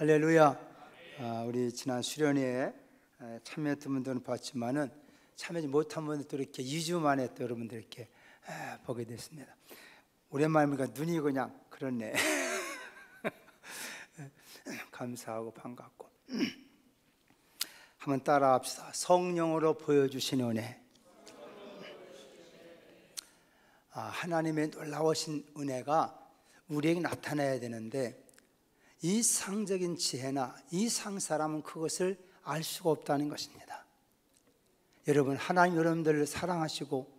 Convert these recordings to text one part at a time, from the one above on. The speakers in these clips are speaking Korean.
할렐루야. 우리 지난 수련회에 참여했던 분들은 봤지만은 참여하지 못한 분들도 이렇게 2주 만에 또 여러분들 이렇게 보게 됐습니다. 오랜만이니까 눈이 그냥 그렇네. 감사하고 반갑고. 한번 따라합시다. 성령으로 보여주신 은혜. 하나님의 놀라우신 은혜가 우리에게 나타나야 되는데 이상적인 지혜나 이상 사람은 그것을 알 수가 없다는 것입니다. 여러분, 하나님 여러분들을 사랑하시고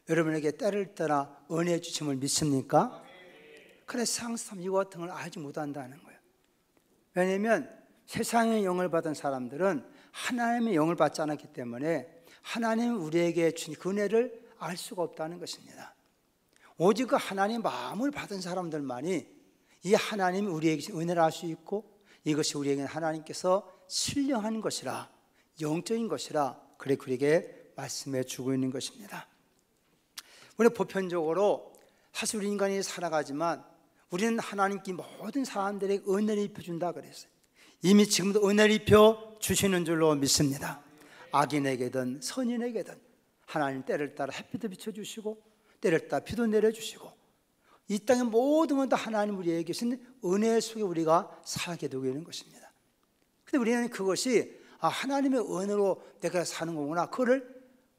여러분에게 때를 따라 은혜 주심을 믿습니까? 그래서 세상 사람 이와 같은 걸 알지 못한다는 거예요. 왜냐하면 세상의 영을 받은 사람들은 하나님의 영을 받지 않았기 때문에 하나님 우리에게 주신 그 은혜를 알 수가 없다는 것입니다. 오직 그 하나님의 마음을 받은 사람들만이 이 하나님이 우리에게 주신 은혜를 알 수 있고 이것이 우리에게는 하나님께서 신령한 것이라, 영적인 것이라 그에게 말씀해 주고 있는 것입니다. 우리 보편적으로 사실 우리 인간이 살아가지만 우리는 하나님께 모든 사람들에게 은혜를 입혀준다 그랬어요. 이미 지금도 은혜를 입혀 주시는 줄로 믿습니다. 악인에게든 선인에게든 하나님 때를 따라 햇빛도 비춰주시고 때를 따라 비도 내려주시고 이 땅의 모든 건 다 하나님 우리에게 계신 은혜 속에 우리가 살게 되고 있는 것입니다. 그런데 우리는 그것이 하나님의 은혜로 내가 사는 거구나, 그거를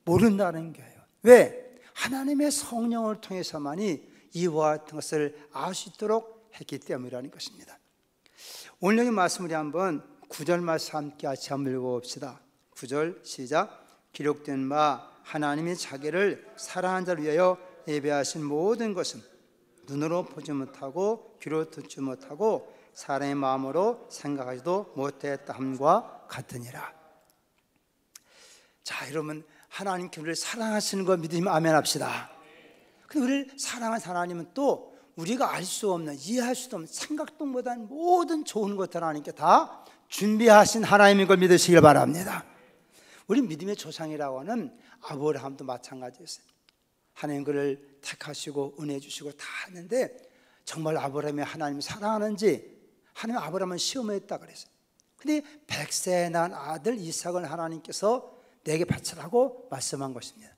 모른다는 거예요. 왜? 하나님의 성령을 통해서만이 이와 같은 것을 알 수 있도록 했기 때문이라는 것입니다. 오늘 여기 말씀 우리 한번 9절 말씀 함께 같이 한번 읽어봅시다. 9절 시작. 기록된 바 하나님이 자기를 사랑한 자를 위하여 예배하신 모든 것은 눈으로 보지 못하고 귀로 듣지 못하고 사람의 마음으로 생각하지도 못했다 함과 같으니라. 자, 여러분, 하나님께 우리를 사랑하시는 거 믿으면 아멘 합시다. 근데 우리를 사랑한 하나님은 또 우리가 알 수 없는, 이해할 수도 없는, 생각도 못한 모든 좋은 것들 하나님께 다 준비하신 하나님인 걸 믿으시길 바랍니다. 우리 믿음의 조상이라고 하는 아브라함도 마찬가지였어요. 하나님 그를 택하시고 은혜 주시고 다 했는데 정말 아브라함이 하나님을 사랑하는지 하나님 아브라함은 시험했다 그랬어요. 근데 100세 난 아들 이삭을 하나님께서 내게 바치라고 말씀한 것입니다.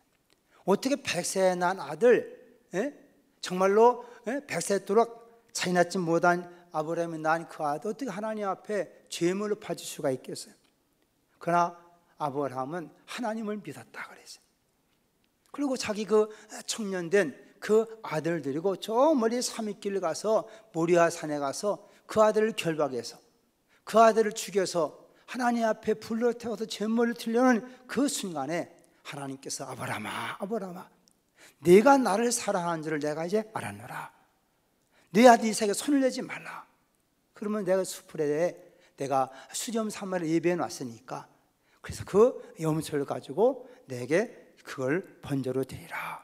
어떻게 100세 난 아들, 정말로 100세 도록 자기 낳지 못한 아브라함이 낳은 그 아들 어떻게 하나님 앞에 죄물로 바칠 수가 있겠어요? 그러나 아브라함은 하나님을 믿었다 그랬어요. 그리고 자기 그 청년된 그 아들을 데리고 저 멀리 산길을 가서 모리아 산에 가서 그 아들을 결박해서 그 아들을 죽여서 하나님 앞에 불로 태워서 제물을 드리려는 그 순간에 하나님께서 아브라함아, 아브라함아, 네가 나를 사랑하는 줄을 내가 이제 알았노라. 네 아들 이삭에게 손을 내지 말라. 그러면 내가 수풀에 내가 수염 3마리를 예배해 놨으니까 그래서 그 염소를 가지고 내게 그걸 번제로 드리라.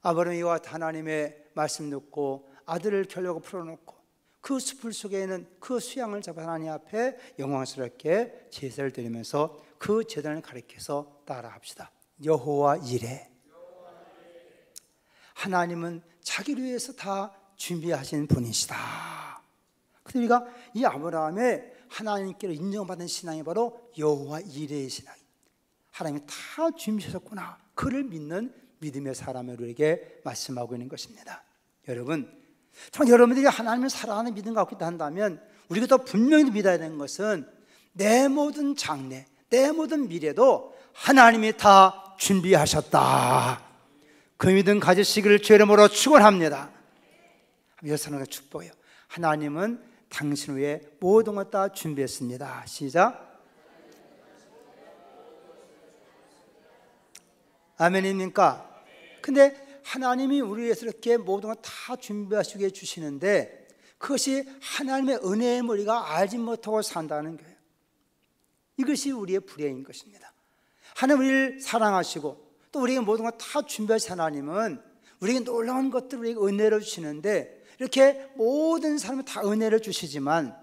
아브라함이 이와 하나님의 말씀 듣고 아들을 결려고 풀어놓고 그 숲을 속에 있는 그 수양을 잡아 하나님 앞에 영광스럽게 제사를 드리면서 그 제단을 가리켜서 따라합시다. 여호와 이레. 하나님은 자기를 위해서 다 준비하신 분이시다. 그래서 우리가 이 아브라함의 하나님께로 인정받은 신앙이 바로 여호와 이레의 신앙입니다. 하나님이 다 준비하셨구나, 그를 믿는 믿음의 사람을 우리에게 말씀하고 있는 것입니다. 여러분, 정말 여러분들이 하나님을 사랑하는 믿음 갖고 있다 한다면 우리가 더 분명히 믿어야 되는 것은 내 모든 장래, 내 모든 미래도 하나님이 다 준비하셨다. 그 믿음 가지시기를 주의 이름으로 축원합니다. 여러분의 축복이요. 하나님은 당신 위해 모든 것 다 준비했습니다. 시작. 아멘입니까? 근데 하나님이 우리 위해서 이렇게 모든 걸 다 준비하시게 해주시는데 그것이 하나님의 은혜의 우리가 알지 못하고 산다는 거예요. 이것이 우리의 불행인 것입니다. 하나님 우리를 사랑하시고 또 우리에게 모든 걸 다 준비하신 하나님은 우리에게 놀라운 것들을 우리에게 은혜를 주시는데 이렇게 모든 사람이 다 은혜를 주시지만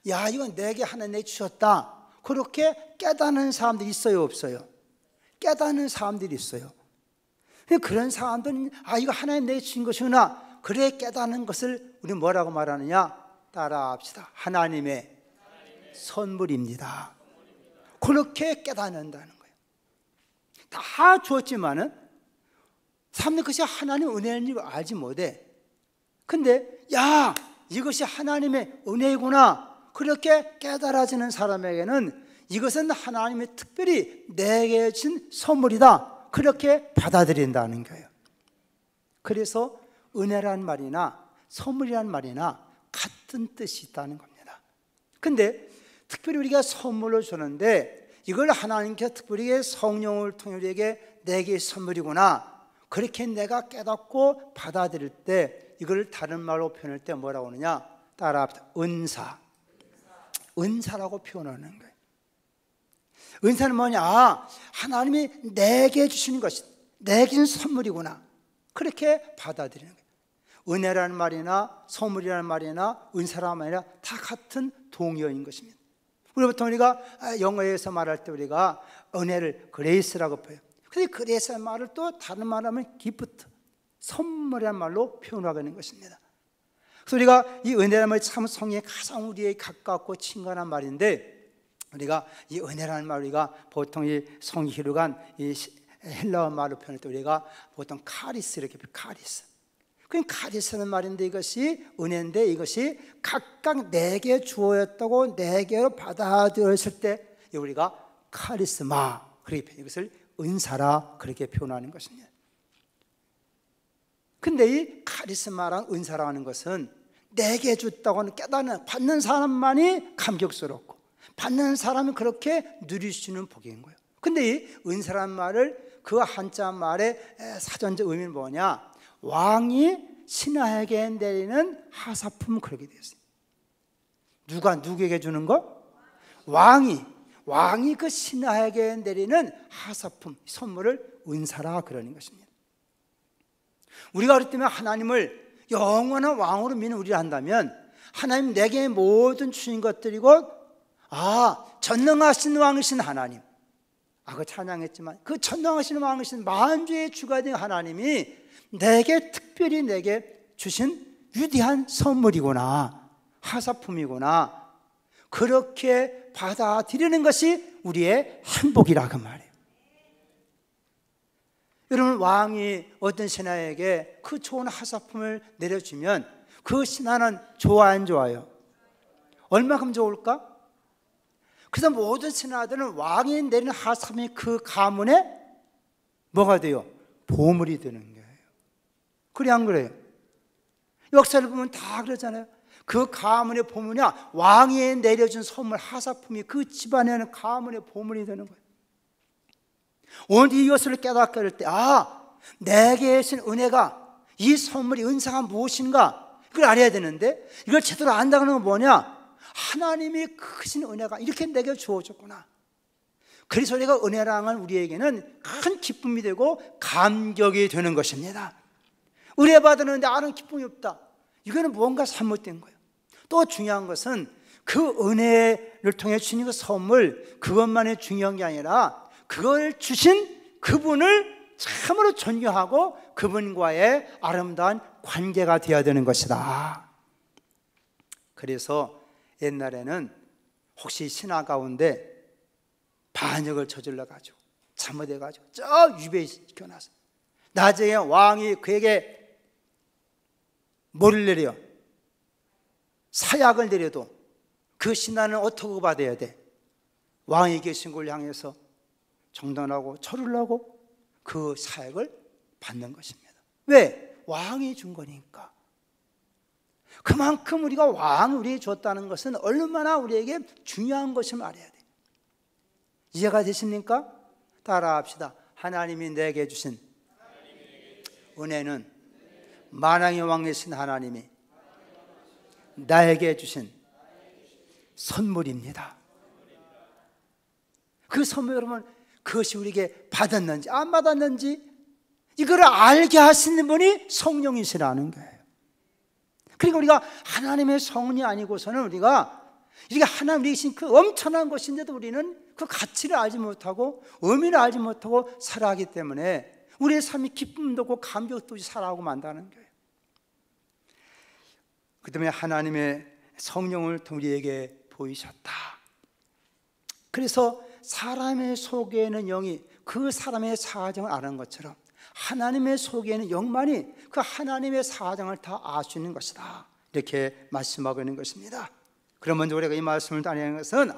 야, 이건 내게 하나님 주셨다, 그렇게 깨닫는 사람들이 있어요, 없어요? 깨닫는 사람들이 있어요. 그런 사람들은 이거 하나님 내게 주신 것이구나, 그래 깨닫는 것을 우리 뭐라고 말하느냐? 따라합시다. 하나님의 선물입니다. 그렇게 깨닫는다는 거예요. 다 주었지만은 사람들이 그것이 하나님의 은혜인 줄 알지 못해. 근데 야, 이것이 하나님의 은혜구나 그렇게 깨달아지는 사람에게는 이것은 하나님이 특별히 내게 준 선물이다 그렇게 받아들인다는 거예요. 그래서 은혜란 말이나 선물이란 말이나 같은 뜻이 있다는 겁니다. 근데 특별히 우리가 선물로 주는데 이걸 하나님께서 특별히 성령을 통해 우리에게 내게 선물이구나 그렇게 내가 깨닫고 받아들일 때 이걸 다른 말로 표현할 때 뭐라고 하느냐? 따라합시다. 은사. 은사라고 표현하는 거예요. 은사는 뭐냐? 하나님이 내게 주시는 것이 내게 주신 선물이구나 그렇게 받아들이는 거예요. 은혜라는 말이나 선물이라는 말이나 은사라는 말이나 다 같은 동의어인 것입니다. 우리가 영어에서 말할 때 우리가 은혜를 그레이스라고 표해요. 근데 그레이스라는 말을 또 다른 말로 하면 기프트, 선물이라는 말로 표현하는 것입니다. 그래서 우리가 이 은혜라는 말이 참 성경에 가장 우리에게 가깝고 친근한 말인데 우리가 이 은혜라는 말 우리가 보통 이 성희루간 이 헬라어 말로 표현할 때 우리가 보통 카리스 이렇게 표현해요. 카리스. 그럼 카리스라는 말인데 이것이 은혜인데 이것이 각각 내게 주어졌다고 내게로 받아들였을 때 우리가 카리스마 그렇게 표현해요. 이것을 은사라 그렇게 표현하는 것입니다. 근데 이 카리스마랑 은사라는 것은 내게 줬다고 깨닫는 받는 사람만이 감격스럽고 받는 사람이 그렇게 누릴 수 있는 복인 거예요. 근데 이 은사라는 말을 그 한자 말의 사전적 의미는 뭐냐? 왕이 신하에게 내리는 하사품 그렇게 되어 있어요. 누가 누구에게 주는 거? 왕이 그 신하에게 내리는 하사품 선물을 은사라 그러는 것입니다. 우리가 그렇기 때문에 하나님을 영원한 왕으로 믿는 우리를 한다면 하나님 내게 모든 주신 것들이고 전능하신 왕이신 하나님 그 찬양했지만 그 전능하신 왕이신 만주의 주가 된 하나님이 내게 특별히 내게 주신 위대한 선물이구나 하사품이구나 그렇게 받아들이는 것이 우리의 행복이라 그 말이에요. 여러분 왕이 어떤 신하에게 그 좋은 하사품을 내려주면 그 신하는 좋아 안 좋아요? 얼마큼 좋을까? 그래서 모든 신하들은 왕이 내리는 하사품이 그 가문에 뭐가 돼요? 보물이 되는 거예요. 그래 안 그래요? 역사를 보면 다 그러잖아요. 그 가문의 보물이야 왕이 내려준 선물 하사품이 그 집안에는 가문의 보물이 되는 거예요. 오늘 이것을 깨닫게 될 때 내게 주신 은혜가 이 선물이 은사가 무엇인가 이걸 알아야 되는데 이걸 제대로 안다는 건 뭐냐? 하나님이 크신 은혜가 이렇게 내게 주어졌구나. 그래서 우리가 은혜랑은 우리에게는 큰 기쁨이 되고 감격이 되는 것입니다. 은혜 받았는데 아는 기쁨이 없다. 이거는 뭔가 잘못된 거예요. 또 중요한 것은 그 은혜를 통해 주신 그 선물 그것만이 중요한 게 아니라 그걸 주신 그분을 참으로 존경하고 그분과의 아름다운 관계가 되어야 되는 것이다. 그래서 옛날에는 혹시 신하 가운데 반역을 저질러 가지고 잘못해 가지고 저 유배시켜 놨어. 나중에 왕이 그에게 뭐를 내려? 사약을 내려도 그 신하는 어떻게 받아야 돼? 왕이 계신 걸 향해서 정단하고 절을 하고 그 사약을 받는 것입니다. 왜? 왕이 준 거니까. 그만큼 우리가 왕을 우리에게 줬다는 것은 얼마나 우리에게 중요한 것을 알아야 돼. 이해가 되십니까? 따라합시다. 하나님이 내게 주신 은혜는 만왕의 왕이신 하나님이 나에게 주신 선물입니다. 그 선물 여러분 그것이 우리에게 받았는지 안 받았는지 이거를 알게 하시는 분이 성령이시라는 거예요. 그러니까 우리가 하나님의 성령이 아니고서는 우리가 이게 하나님이 계신 그 엄청난 것인데도 우리는 그 가치를 알지 못하고 의미를 알지 못하고 살아가기 때문에 우리의 삶이 기쁨도 없고 감격도 없이 살아가고 만다는 거예요. 그 때문에 하나님의 성령을 우리에게 보이셨다. 그래서 사람의 속에는 영이 그 사람의 사정을 아는 것처럼 하나님의 속에는 영만이 그 하나님의 사정을 다 알 수 있는 것이다, 이렇게 말씀하고 있는 것입니다. 그러면 우리가 이 말씀을 따르는 것은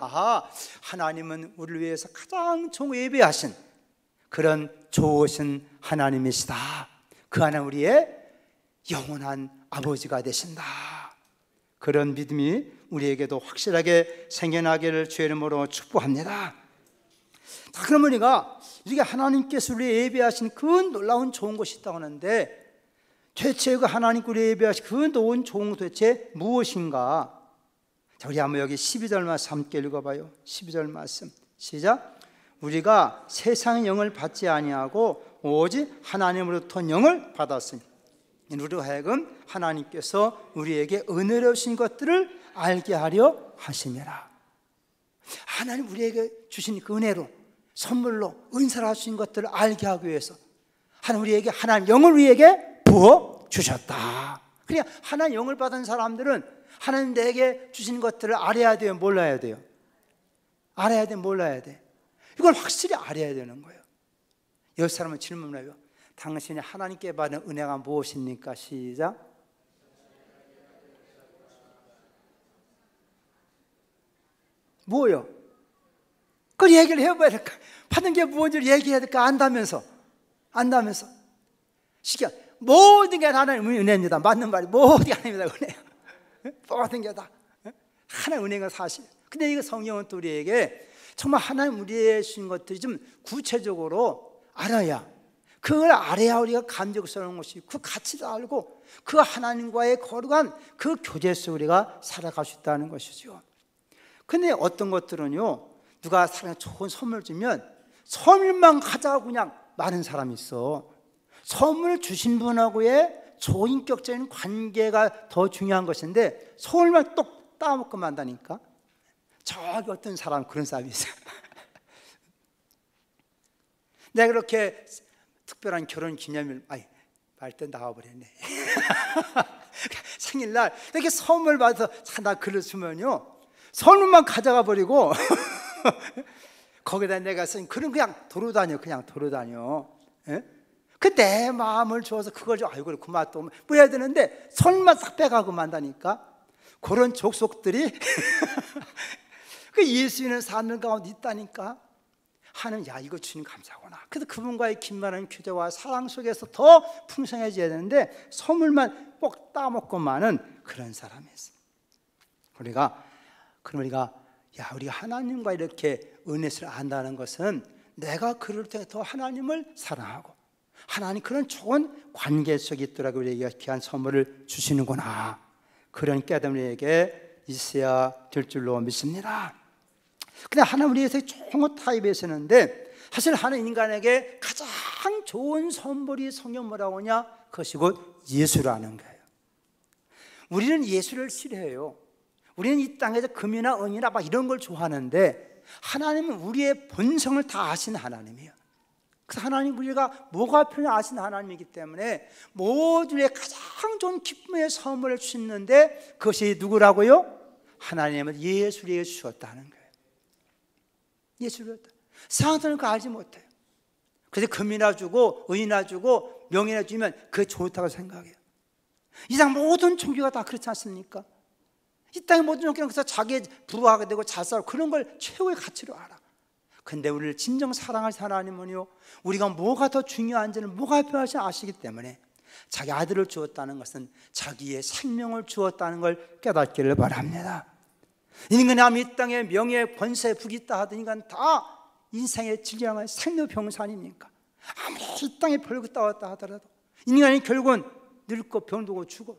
하나님은 우리를 위해서 가장 예배하신 그런 좋으신 하나님이시다. 그 하나님 우리의 영원한 아버지가 되신다. 그런 믿음이 우리에게도 확실하게 생겨나기를 주의 이름으로 축복합니다. 자, 그러면 우리가 하나님께서 우리 예배하신 그 놀라운 좋은 것이 있다고 하는데, 대체 그 하나님께 우리 예배하신 그 좋은 것 도대체 무엇인가? 자, 우리 한번 여기 12절 말씀 함께 읽어봐요. 12절 말씀 시작. 우리가 세상의 영을 받지 아니하고 오직 하나님으로부터 영을 받았으니 우리로 하여금 하나님께서 우리에게 은혜로 주신 것들을 알게 하려 하심이라. 하나님 우리에게 주신 그 은혜로, 선물로, 은사로 주신 것들을 알게 하기 위해서 하나님 우리에게 하나님 영을 우리에게 부어 주셨다. 그러니까 하나님 영을 받은 사람들은 하나님 내게 주신 것들을 알아야 돼요, 몰라야 돼요? 알아야 돼, 몰라야 돼? 이걸 확실히 알아야 되는 거예요. 여기 사람은 질문을 해요. 당신이 하나님께 받은 은혜가 무엇입니까? 시작. 뭐요? 그걸 얘기를 해봐야 될까? 받은 게 무엇인지 얘기해야 될까? 안다면서 시켜. 모든 게 하나님의 은혜입니다. 맞는 말이 모든 게 하나님이다, 은혜예요. 모든 게 다 하나님의 은혜가 사실. 근데 이거 성경은 또 우리에게 정말 하나님 우리의 주신 것들이 좀 구체적으로 알아야, 그걸 알아야 우리가 감격스러운 것이, 그 가치를 알고 그 하나님과의 거룩한 그 교제 속에 우리가 살아갈 수 있다는 것이죠. 근데 어떤 것들은요, 누가 사람에 좋은 선물 주면 선물만 가져가고 그냥 마는 사람이 있어. 선물 주신 분하고의 조인격적인 관계가 더 중요한 것인데 선물만 똑 따먹고 만다니까. 저기 어떤 사람, 그런 사람이 있어요. 내가 그렇게 특별한 결혼 기념일, 말 때 나와버렸네. 생일날 이렇게 선물 받아서 하나 글을 쓰면요, 선물만 가져가 버리고 거기다 내가 쓴 글은 그냥 돌아다녀. 그 내 마음을 주어서 그걸 좀 아이고 고맙다 뭐 해야 되는데 선물만 싹 빼가고 만다니까. 그런 족속들이 그 예수님을 사는 가운데 있다니까. 하나님, 야, 이거 주님 감사하구나. 그래서 그분과의 긴밀한 교제와 사랑 속에서 더 풍성해져야 되는데 선물만 꼭 따먹고 마는 그런 사람이 있어요. 우리가 우리가 하나님과 이렇게 은혜를 안다는 것은 내가 그를 통해 더 하나님을 사랑하고 하나님 그런 좋은 관계 속에 있더라고 우리에게 귀한 선물을 주시는구나. 그런 깨달음이 우리에게 있어야 될 줄로 믿습니다. 근데 하나님 우리에게 좋은 것 다 입으시는데 사실 하나님 인간에게 가장 좋은 선물이 성경 뭐라고 하냐? 그것이 곧 예수라는 거예요. 우리는 예수를 싫어해요. 우리는 이 땅에서 금이나 은이나 막 이런 걸 좋아하는데 하나님은 우리의 본성을 다 아시는 하나님이에요. 그래서 하나님 우리가 뭐가 필요한지 아시는 하나님이기 때문에 모두의 가장 좋은 기쁨의 선물을 주시는데 그것이 누구라고요? 하나님은 예수를 주셨다는 거예요. 예수를 줬다. 사람들은 그거 알지 못해요. 그래서 금이나 주고 은이나 주고 명예나 주면 그게 좋다고 생각해요. 이 상 모든 종교가 다 그렇지 않습니까? 이 땅의 모든 종교는 그래서 자기 부하게 되고 잘 살고 그런 걸 최고의 가치로 알아. 근데 우리를 진정 사랑할 하나님은요, 우리가 뭐가 더 중요한지를 뭐가 필요한지 아시기 때문에 자기 아들을 주었다는 것은 자기의 생명을 주었다는 걸 깨닫기를 바랍니다. 인간이 이 땅에 명예, 권세, 북이 있다 하던 인간 다 인생의 진정한 생로병사 아닙니까? 아무리 이 땅에 별거 따왔다 하더라도 인간이 결국은 늙고 병들고 죽어.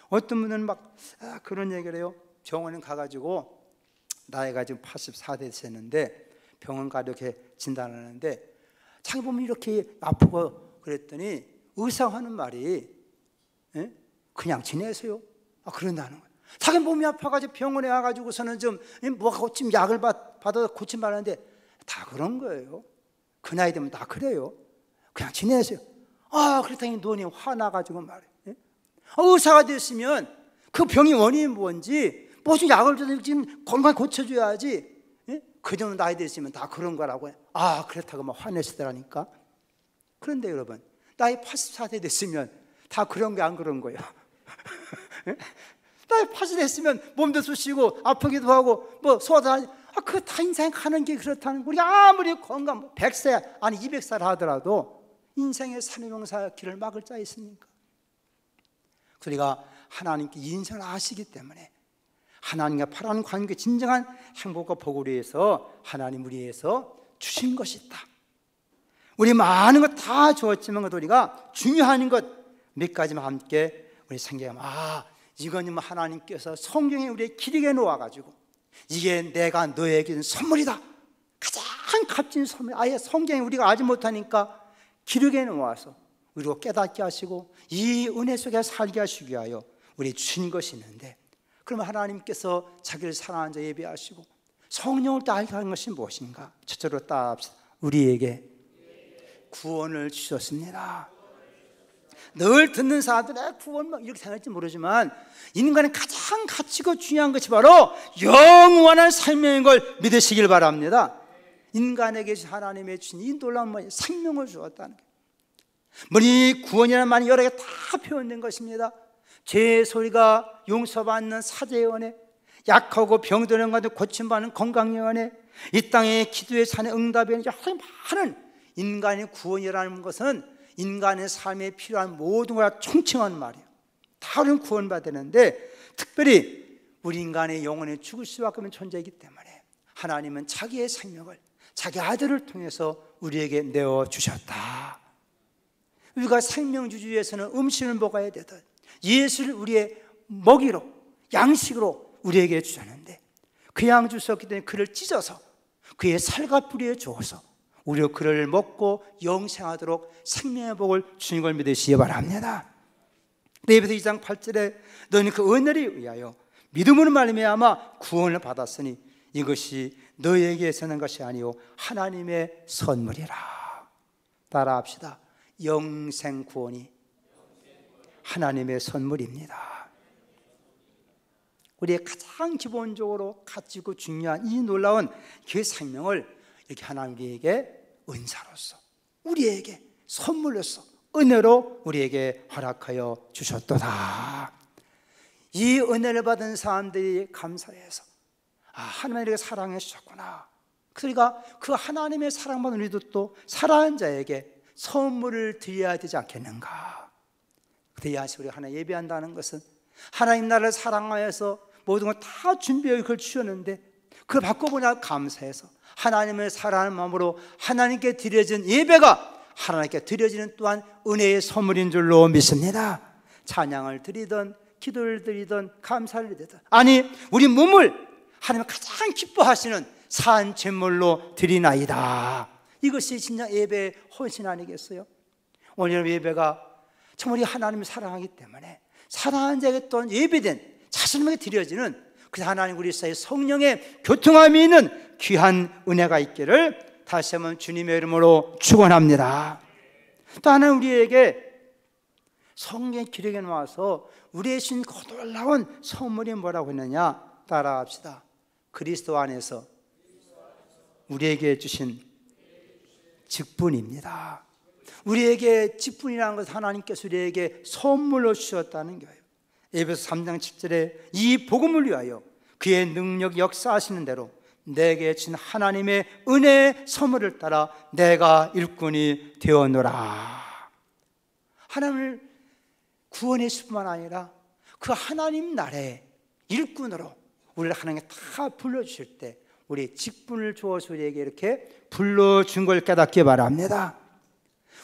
어떤 분은 막 그런 얘기를 해요. 병원에 가가지고 나이가 지금 84대 됐는데 병원 가 이렇게 진단하는데 자기 보면 이렇게 아프고 그랬더니 의사가 하는 말이 그냥 지내세요. 그런다는 거예요. 자기 몸이 아파가지고 병원에 와가지고서는 좀 뭐가 고침 약을 받아서 고침 받는데 다 그런 거예요. 그 나이 되면 다 그래요. 그냥 지내세요. 그렇다니 눈이 화나가지고 말이에요. 의사가 됐으면 그 병이 원인이 뭔지 무슨 약을 줘서 지금 건강 고쳐줘야지. 예? 그 정도 나이 됐으면 다 그런 거라고 해. 아, 그렇다고 막 화내시더라니까. 그런데 여러분, 나이 84세 됐으면 다 그런 게 안 그런 거예요. 나이 80세 됐으면 몸도 쑤시고 아프기도 하고 뭐 소화도 그거 다 인생 가는 게 그렇다는 거예요. 우리가 아무리 건강 100세 아니 200살 하더라도 인생의 사명사 길을 막을 자 있습니까? 우리가 하나님께 인생을 아시기 때문에 하나님과 바라는 관계, 진정한 행복과 복을 위해서 하나님 우리에서 주신 것이 있다. 우리 많은 것 다 주었지만 우리가 중요한 것 몇 가지만 함께 우리 생각하면 이건 하나님께서 성경에 우리의 기록에 놓아가지고 이게 내가 너에게 준 선물이다. 가장 값진 선물. 아예 성경에 우리가 알지 못하니까 기록에 놓아서 우리가 깨닫게 하시고 이 은혜 속에 살게 하시기 위하여 우리 주신 것이 있는데, 그러면 하나님께서 자기를 사랑하는 자 예배하시고 성령을 따르게 하는 것이 무엇인가? 첫째로 따합시다. 우리에게 구원을 주셨습니다. 늘 듣는 사람들의 구원 이렇게 생각할지 모르지만 인간의 가장 가치고 중요한 것이 바로 영원한 생명인 걸 믿으시길 바랍니다. 인간에게 하나님의 주신 이 놀라운 생명을 주었다는 거예요. 이 구원이라는 말이 여러 개 다 표현된 것입니다. 죄의 소리가 용서받는 사죄의 은혜, 약하고 병드는 것도 고침받는 건강의 은혜, 이 땅의 기도의 산의 응답의 은혜, 많은 인간의 구원이라는 것은 인간의 삶에 필요한 모든 걸 총칭하는 말이에요. 다 우리는 구원받았는데 특별히 우리 인간의 영혼에 죽을 수밖에 없는 존재이기 때문에 하나님은 자기의 생명을 자기 아들을 통해서 우리에게 내어주셨다. 우리가 생명주주에서는 음식을 먹어야 되듯 예수를 우리의 먹이로 양식으로 우리에게 주셨는데 그 양 주셨기 때문에 그를 찢어서 그의 살과 뿌리에 주어서 우리가 그를 먹고 영생하도록 생명의 복을 주신 걸 믿으시기 바랍니다. 에베소 2장 8절에 너희는 그 은혜에 의하여 믿음으로 말미암아 구원을 받았으니 이것이 너희에게서 난 것이 아니요 하나님의 선물이라. 따라합시다. 영생 구원이 하나님의 선물입니다. 우리의 가장 기본적으로 가치고 중요한 이 놀라운 그 생명을 이렇게 하나님에게 은사로서 우리에게 선물로서 은혜로 우리에게 허락하여 주셨도다. 이 은혜를 받은 사람들이 감사해서 하나님에게 사랑해 주셨구나. 그러니까 그 하나님의 사랑받은 우리도 또 사랑하는 자에게 선물을 드려야 되지 않겠는가. 그래야 우리가 하나님 예배한다는 것은 하나님 나를 사랑하여서 모든 걸 다 준비해 그걸 주셨는데 그걸 바꿔보냐 감사해서 하나님을 사랑하는 마음으로 하나님께 드려진 예배가 하나님께 드려지는 또한 은혜의 선물인 줄로 믿습니다. 찬양을 드리든 기도를 드리든 감사를 드리든 아니 우리 몸을 하나님 가장 기뻐하시는 산 제물로 드리나이다. 이것이 진짜 예배의 헌신 아니겠어요? 오늘 예배가 정말 하나님을 사랑하기 때문에 사랑하는 자에게 또한 예배된 자신에게 드려지는 그 하나님 우리 사이에 성령의 교통함이 있는 귀한 은혜가 있기를 다시 한번 주님의 이름으로 축원합니다. 또 하나는 우리에게 성경 기록에 나와서 우리의 신 놀라운 선물이 뭐라고 했느냐 따라합시다. 그리스도 안에서 우리에게 주신 직분입니다. 우리에게 직분이라는 것은 하나님께서 우리에게 선물로 주셨다는 거예요. 에베소 3장 7절에 이 복음을 위하여 그의 능력 역사하시는 대로 내게 준 하나님의 은혜의 선물을 따라 내가 일꾼이 되었노라. 하나님을 구원해 줄 뿐만 아니라 그 하나님 나라의 일꾼으로 우리를 하나님께 다 불러주실 때 우리의 직분을 주어서 우리에게 이렇게 불러준 걸 깨닫기 바랍니다.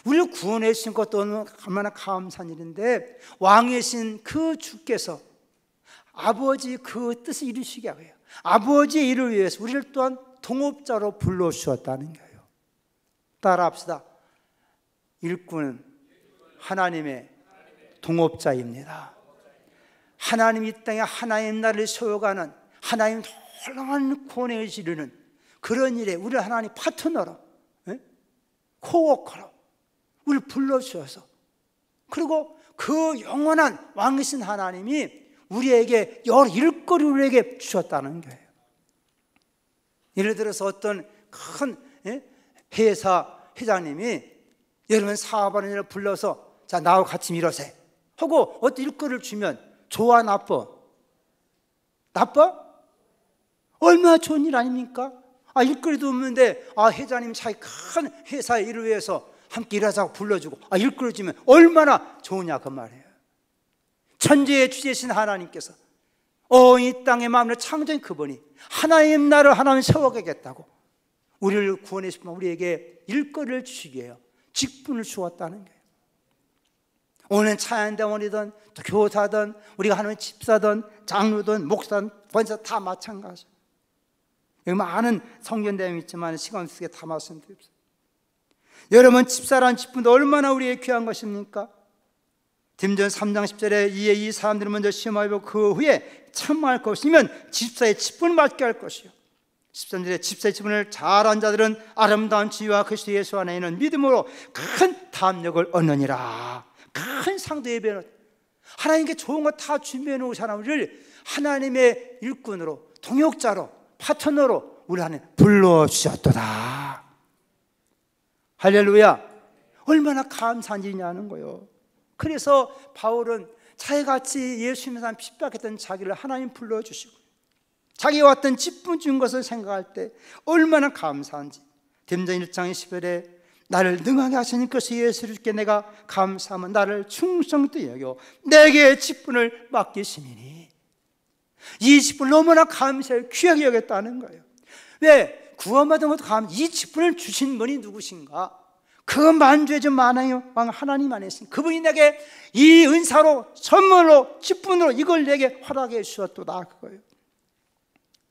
우리를 구원해 주신 것도 얼마나 감사한 일인데 왕이신 그 주께서 아버지 그 뜻을 이루시게 하고요. 아버지의 일을 위해서 우리를 또한 동업자로 불러주셨다는 거예요. 따라합시다. 일꾼은 하나님의 동업자입니다. 하나님 이 땅에 하나님 나라를 세워가는 하나님 놀라운 구원을 이루는 그런 일에 우리를 하나님 파트너로 코워커로 우리를 불러주셔서 그리고 그 영원한 왕이신 하나님이 우리에게 여러 일거리를 우리에게 주셨다는 거예요. 예를 들어서 어떤 큰 회사 회장님이 여러분 사업하는 불러서 자 나하고 같이 일하세요 하고 어떤 일거리를 주면 좋아 나빠? 나빠? 얼마나 좋은 일 아닙니까? 일거리도 없는데 회장님 자기 큰 회사의 일을 위해서 함께 일하자고 불러주고 일거리 주면 얼마나 좋으냐 그 말이에요. 천지의 주제신 하나님께서 이 땅의 마음을 창조한 그분이 하나님 나라를 하나님 세워가겠다고 우리를 구원해 주시면 우리에게 일거리를 주시기 위해요. 직분을 주었다는 거예요. 오늘 차연대원이든 또 교사든 우리가 하는 집사든 장로든 목사든 권사 다 마찬가지예요. 여기 많은 성경 내용이 있지만 시간 속에 다 말씀드립니다. 여러분 집사라는 직분도 얼마나 우리에게 귀한 것입니까? 디모데전 3장 10절에 이에 이 사람들을 먼저 시험하고 그 후에 참할 것이면 집사의 직분을 맡게 할 것이요 13절에 집사의 직분을 잘한 자들은 아름다운 지위와 그리스도 예수 안에 있는 믿음으로 큰 담력을 얻느니라. 큰 상도 예배는 하나님께 좋은 거 다 준비해 놓은 사람을 하나님의 일꾼으로 동역자로 파트너로 우리 안에 불러주셨도다. 할렐루야. 얼마나 감사한 일이냐는 거예요. 그래서 바울은 자기같이 예수님의 사람 핍박했던 자기를 하나님 불러주시고 자기가 왔던 직분 준 것을 생각할 때 얼마나 감사한지. 디모데전 1장 10절에 나를 능하게 하시는 그리스도 예수께 내가 감사하면 나를 충성되게 여겨 내게 직분을 맡기시니 이 직분을 너무나 감사해 귀하게 여겼다는 거예요. 왜? 구원받은 것도 이 직분을 주신 분이 누구신가? 그 만주의 주 만왕의 왕 하나님 안에 있으니 그분이 내게 이 은사로 선물로 직분으로 이걸 내게 허락해 주셨도다 그거예요.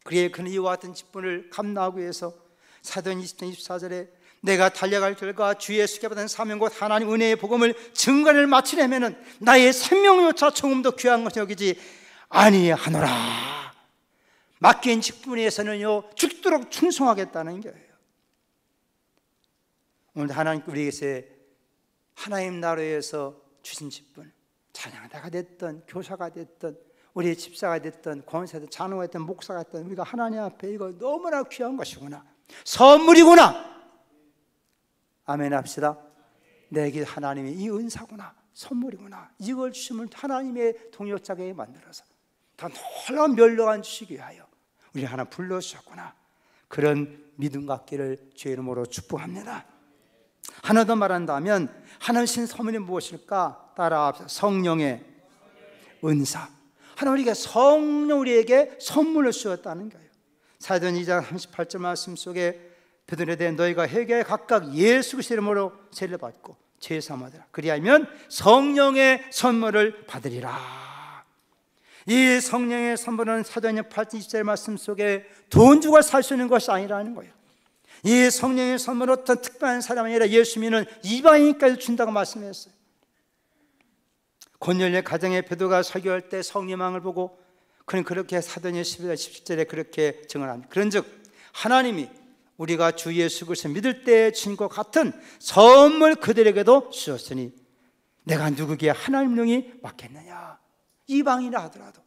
그래 그는 이와 같은 직분을 감당하기 위해서 사도행 20장 24절에 내가 달려갈 결과 주 예수께 받은 사명 곧 하나님 은혜의 복음을 증거를 마치려면 나의 생명조차 조금도 귀한 것이 여기지 아니하노라. 맡긴 직분에서는요 죽도록 충성하겠다는 거예요. 오늘 하나님께 우리에게 하나님 나라에서 주신 직분, 찬양자가 됐든 교사가 됐든 우리의 집사가 됐든 권사든 장로가 됐든 목사가 됐든 우리가 하나님 앞에 이거 너무나 귀한 것이구나, 선물이구나, 아멘 합시다. 내게 하나님의 이 은사구나, 선물이구나, 이걸 주시면 하나님의 동역자게 만들어서 더 놀라운 멸류관 주시기 위하여 우리 하나 불러주셨구나. 그런 믿음 갖기를 주의 이름으로 축복합니다. 하나 더 말한다면 하나님 신 선물이 무엇일까? 따라합시다. 성령의 은사. 하나님 우리가 성령 우리에게 선물을 주었다는 거예요. 사도행 2장 38절 말씀 속에 베드로에 대해 너희가 회개에 각각 예수 그리스도 이름으로 세례를 받고 죄 사함 받으라. 그리하면 성령의 선물을 받으리라. 이 성령의 선물은 사도행 8장 20절 말씀 속에 돈 주고 살 수 있는 것이 아니라는 거예요. 이 성령의 선물은 어떤 특별한 사람이 아니라 예수 믿는 이방인까지 준다고 말씀했어요. 고넬료의 가정에 베드로가 설교할 때 성령망을 보고 그는 그렇게 사도행 11장 17절에 그렇게 증언합니다. 그런즉 하나님이 우리가 주 예수 그리스도를 믿을 때 주신 것 같은 선물 그들에게도 주셨으니 내가 누구에게 하나님 능히 맡겠느냐. 이방인이라 하더라도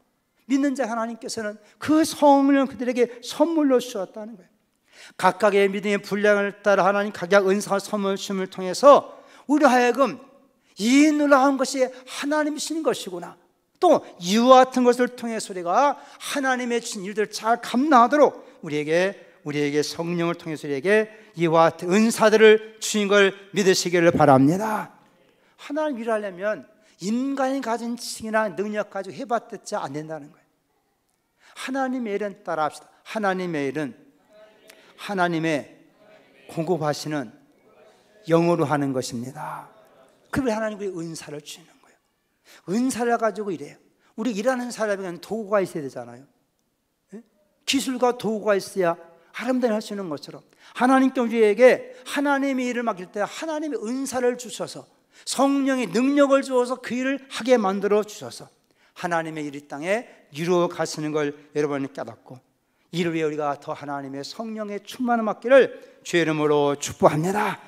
믿는 자 하나님께서는 그 성령을 그들에게 선물로 주셨다는 거예요. 각각의 믿음의 분량을 따라 하나님 각각 은사와 선물 춤을 통해서 우리 하여금 이 놀라운 것이 하나님이 주신 것이구나, 또 이와 같은 것을 통해서 우리가 하나님의 주신 일들을 잘 감당하도록 우리에게 성령을 통해서 우리에게 이와 같은 은사들을 주신 걸 믿으시기를 바랍니다. 하나님 일하려면 인간이 가진 지식이나 능력 가지고 해봤자 안 된다는 거예요. 하나님의 일은 따라합시다. 하나님의 일은 하나님의 공급하시는 영으로 하는 것입니다. 그래 하나님 우리 은사를 주시는 거예요. 은사를 가지고 이래요. 우리 일하는 사람에게는 도구가 있어야 되잖아요. 기술과 도구가 있어야 아름다게 할 수 있는 것처럼 하나님께 우리에게 하나님의 일을 맡길 때 하나님의 은사를 주셔서 성령의 능력을 주어서 그 일을 하게 만들어 주셔서 하나님의 일 이 땅에 이루어 가시는 걸 여러분이 깨닫고 이를 위해 우리가 더 하나님의 성령의 충만을 받기를 주의 이름으로 축복합니다.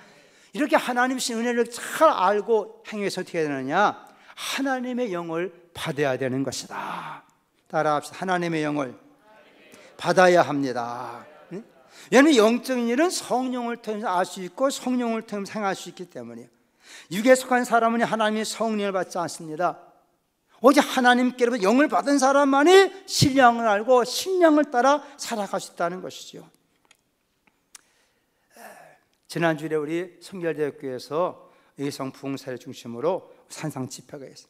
이렇게 하나님의 은혜를 잘 알고 행위해서 어떻게 해야 되느냐? 하나님의 영을 받아야 되는 것이다. 따라합시다. 하나님의 영을 받아야 합니다. 얘는 영적인 일은 성령을 통해서 알 수 있고 성령을 통해서 행할 수 있기 때문이에요. 육에 속한 사람은 하나님의 성령을 받지 않습니다. 오직 하나님께로부터 영을 받은 사람만이 신령을 알고 신령을 따라 살아갈 수 있다는 것이죠. 지난주에 우리 성결대학교에서 의성 부흥사를 중심으로 산상 집회가 있어요.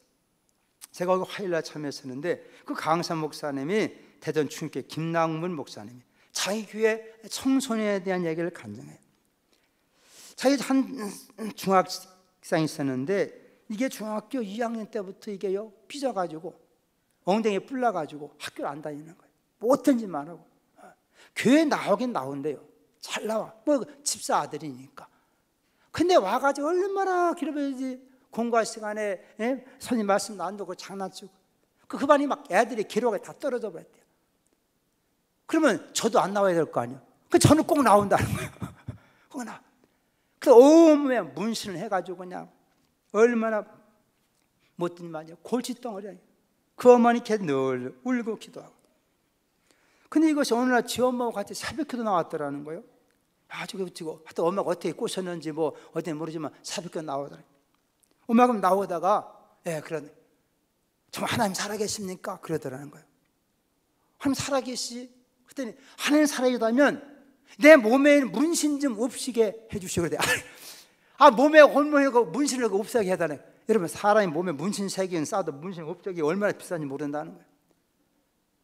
제가 거기 화요일날 참여했었는데 그 강사 목사님이 대전 충격회 김남문 목사님이 자기 교회 청소년에 대한 얘기를 간증해요. 자기 한 중학생이 있었는데 이게 중학교 2학년 때부터 이게요 삐져가지고 엉덩이에 뿔나가지고 학교를 안 다니는 거예요. 못된 짓만 하고. 교회 나오긴 나온대요. 잘 나와. 뭐 집사 아들이니까. 근데 와가지고 얼마나 기록해야지. 공부할 시간에 선생님 말씀 안 듣고 장난치고 그 반이 막 애들이 기록에 다 떨어져 버렸대요. 그러면 저도 안 나와야 될 거 아니에요. 그 저는 꼭 나온다는 거예요. 꼭 나. 그 온몸에 문신을 해가지고 그냥 얼마나 못된 말이야. 골칫덩어리야. 그 어머니 걔 늘 울고 기도하고. 근데 이것이 어느 날 지 엄마와 같이 새벽기도 나왔더라는 거예요. 아주 그치고 하여튼 엄마가 어떻게 꼬셨는지 뭐 어디 모르지만 새벽기도 나오더라고요. 엄마가 나오다가 그러네. 정말 하나님 살아계십니까? 그러더라는 거예요. 하나님 살아계시? 그랬더니 하나님 살아계시다면 내 몸에 문신 좀 없이게 해주시고 그래. 몸에 hormon에 문신을 없애게 해달래. 여러분 사람이 몸에 문신 새기는 싸도 문신 없애기 얼마나 비싼지 모른다는 거예요.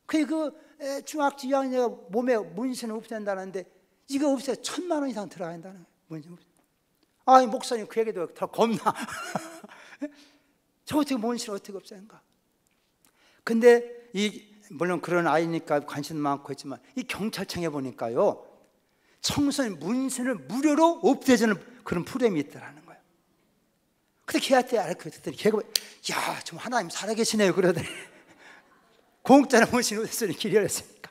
그 중학교 2학년이 몸에 문신을 없앤다는데 이거 없애 1,000만 원 이상 들어야 한다는 거예요. 문신 없애. 목사님 그 얘기도 더 겁나. 저 어떻게 문신을 어떻게 없애는가? 근데 물론 그런 아이니까 관심 많고 했지만 이 경찰청에 보니까요 청소년 문신을 무료로 없애주는 그런 프로그램이 있더라는 거예요. 근데 걔한테 알았더니 걔가 야, 좀 하나님 살아계시네요 그러더니 공짜로 문신 없애주는 길이 열렸으니까.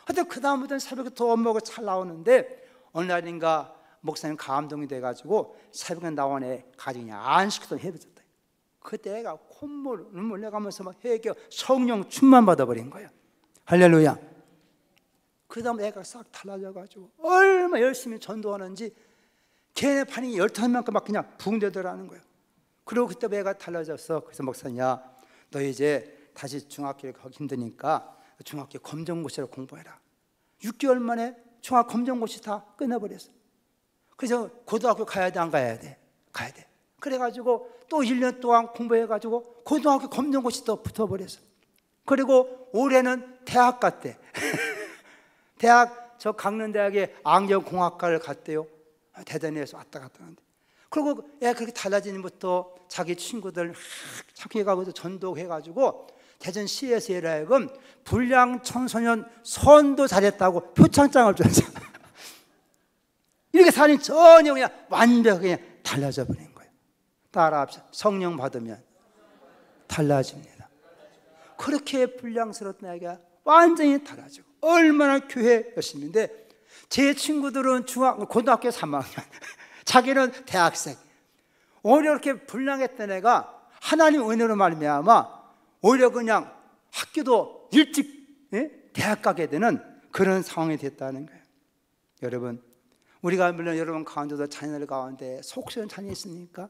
하여튼 그 다음부터는 새벽에 또 엄마가 잘 나오는데 어느 날인가 목사님 감동이 돼가지고 새벽에 나오네 가지고 그냥 안식도 해줬다. 그때 애가 콧물 눈물 내가면서 막 회개 성령 충만 받아버린 거예요. 할렐루야. 그 다음 애가 싹 달라져가지고 얼마나 열심히 전도하는지 걔네 반이 15명까 막 그냥 붕대더라는 거예요. 그리고 그때 애가 달라졌어. 그래서 목사님, 너 이제 다시 중학교에 가기 힘드니까 중학교 검정고시를 공부해라. 6개월 만에 중학 검정고시 다 끝내버렸어. 그래서 고등학교 가야 돼, 안 가야 돼? 가야 돼. 그래가지고 또 1년 동안 공부해가지고 고등학교 검정고시 또 붙어버렸어. 그리고 올해는 대학 갔대. 대학 저 강릉대학에 안경공학과를 갔대요. 대전에서 왔다 갔다 하는데. 그리고 애 그렇게 달라지는부터 자기 친구들 착해가고 전도해가지고 대전시에서 하여금 불량 청소년 선도 잘했다고 표창장을 줬어요. 이렇게 살이 전혀 그냥 완벽하게 그냥 달라져 버린 거예요. 따라합시다. 성령 받으면 달라집니다. 그렇게 불량스러웠던 아이가 완전히 달라지고 얼마나 교회 열심인데 제 친구들은 고등학교 3학년 자기는 대학생 오히려 이렇게 불량했던 애가 하나님 은혜로 말미암아 오히려 그냥 학교도 일찍 대학 가게 되는 그런 상황이 됐다는 거예요. 여러분 우리가 물론 여러분 가운데도 자녀들 가운데 속수연 자녀 있습니까?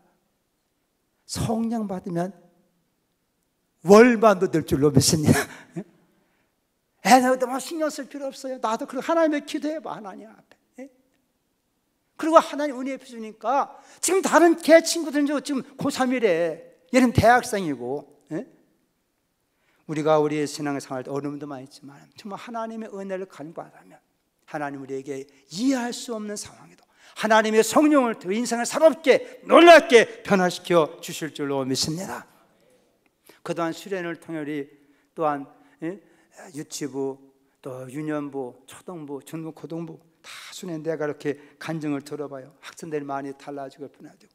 성령 받으면 월반도 될 줄로 믿습니다. 애들도 막 신경 쓸 필요 없어요. 나도 그렇게 하나님의 기도해봐 하나님 앞에. 그리고 하나님 은혜 주니까 지금 다른 걔 친구들은 지금 고3이래. 얘는 대학생이고. 우리가 우리의 신앙생활 때 어려움도 많이 있지만 정말 하나님의 은혜를 간구하다면 하나님 우리에게 이해할 수 없는 상황에도 하나님의 성령을 통해 인생을 새롭게 놀랍게 변화시켜 주실 줄로 믿습니다. 그동안 수련을 통해 우리 또한 유치부 또 유년부 초등부 중부 고등부 다 수련 내가 이렇게 간증을 들어봐요. 학생들이 많이 달라지고 변화되고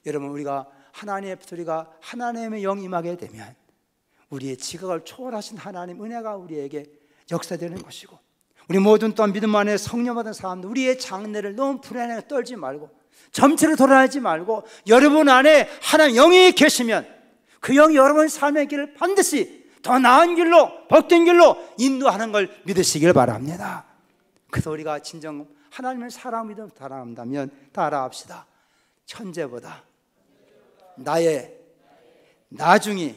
여러분 우리가 하나님의 소리가 하나님의 영 임하게 되면 우리의 지각을 초월하신 하나님 은혜가 우리에게 역사되는 것이고 우리 모든 또 믿음 안에 성령 받은 사람들 우리의 장래를 너무 불안하게 떨지 말고 점치를 돌아하지 말고 여러분 안에 하나님 영이 계시면 그 영이 여러분 삶의 길을 반드시 더 나은 길로, 복된 길로 인도하는 걸 믿으시길 바랍니다. 그래서 우리가 진정 하나님을 사랑 믿음 따라한다면 따라합시다. 현재보다 나의 나중이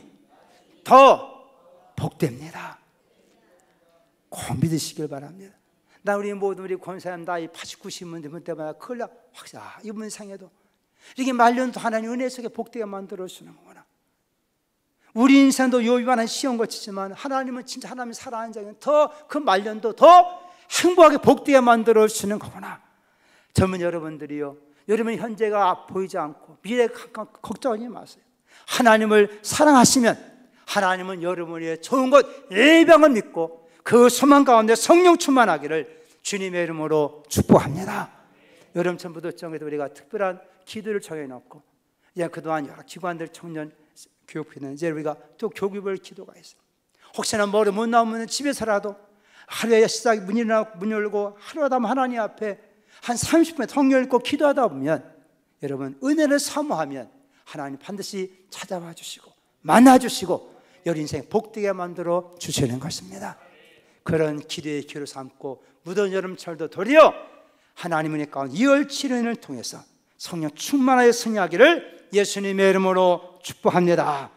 더 복됩니다. 꼭 믿으시길 바랍니다. 나 우리 모든 우리 권사님 나이 80, 90년 되면 때마다 큰일 나. 확실하 이번 생에도 이렇게 말년도 하나님 은혜 속에 복되게 만들어 주는 거구나. 우리 인생도 요비만한 시험 거치지만 하나님은 진짜 하나님 살아가는 자는 더 그 말년도 더 행복하게 복되게 만들어 주시는 거구나. 젊은 여러분들이요, 여러분 현재가 보이지 않고 미래에 걱정하지 마세요. 하나님을 사랑하시면 하나님은 여러분의 좋은 것 예방을 믿고 그 소망 가운데 성령 충만하기를 주님의 이름으로 축복합니다. 여름 전부터 정해도 우리가 특별한 기도를 정해놓고 이제 그동안 여러 기관들 청년 교육비는 이제 우리가 또 교육별 기도가 있어요. 혹시나 머리 못 나오면 집에서라도 하루에 시작 문 열고 하루마다 하나님 앞에 한 30분 성 열고 기도하다 보면 여러분 은혜를 사모하면 하나님 반드시 찾아와 주시고 만나 주시고 여러 인생 복되게 만들어 주시는 것입니다. 그런 기도의 기회를 삼고 무더운 여름철도 도리어 하나님의 가운데 2월 7일을 통해서 성령 충만하여 승리하기를 예수님의 이름으로 축복합니다.